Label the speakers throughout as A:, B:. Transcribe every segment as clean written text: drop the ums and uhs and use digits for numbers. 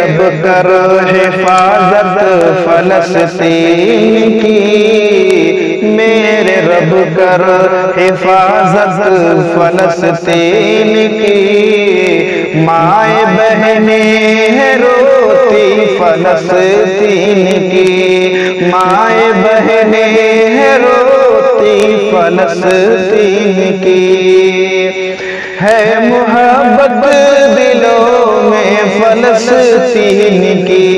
A: रब कर हिफाजत फलस्तीन की, मेरे रब कर हिफाजत फलस्तीन की। माए बहनें रोती फलस्तीन की, माए बहनें रोती फलस्तीन की। है मोहब्बत दिलों में फलस्तीन की,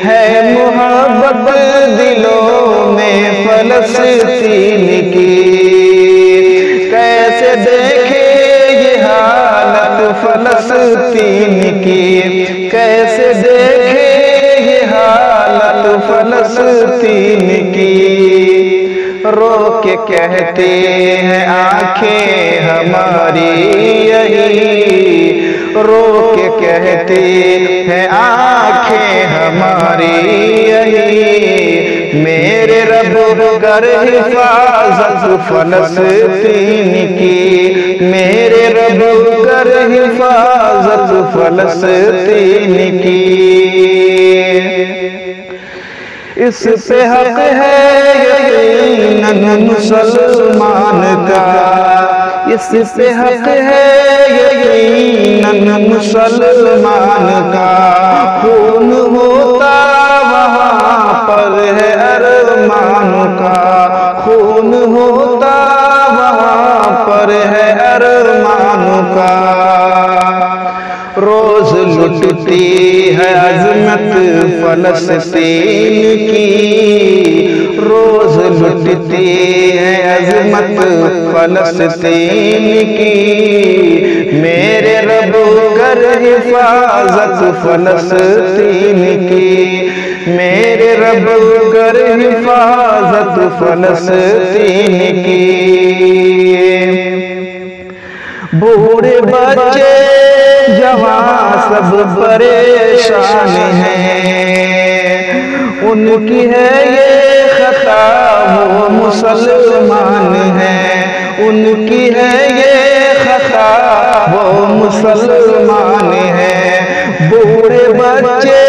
A: है मोहब्बत दिलों में फलस्तीन की। कैसे देखे ये हालत फलस्तीन की, कैसे देखे ये हालत फलस्तीन की। रो के कहते हैं आंखें हमारी यही, रो के कहते हैं आंखें हमारी यही। मेरे रब कर हिफाजत फलस्तीन की, मेरे रब कर हिफाजत फलस्तीन की। इस पे हक है यकीनन मुसलमान का, इस पे हक है यकीनन मुसलमान का। खून होता वहाँ पर है अरमान का, खून होता वहाँ पर है अरमान का। रोज लुटती है अजमत फलस्तीन की, रोज लुटती है अजमत फलस्तीन की। मेरे रब कर हिफाजत फलस्तीन की, मेरे रब कर हिफाजत फलस्तीन की। बूढ़े बच्चे जवान सब परेशान हैं, उनकी है ये खता वो मुसलमान हैं, उनकी है ये खता वो मुसलमान हैं। बूढ़े बच्चे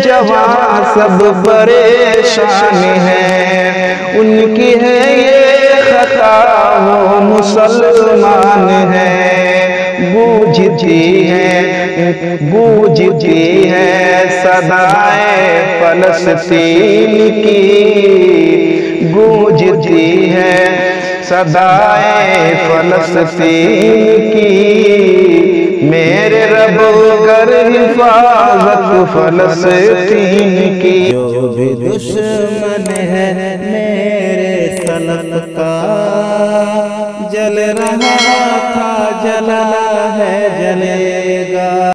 A: जवान सब परेशान हैं, उनकी है ये खता वो मुसलमान हैं। गूंजती है सदाएं फलस्तीन की, गूंजती है सदाएं फलस्तीन की। मेरे रब कर हिफाजत फलस्तीन की।
B: जो भी दुश्मन है मेरे सलफ का, जल रहा था जला है जले।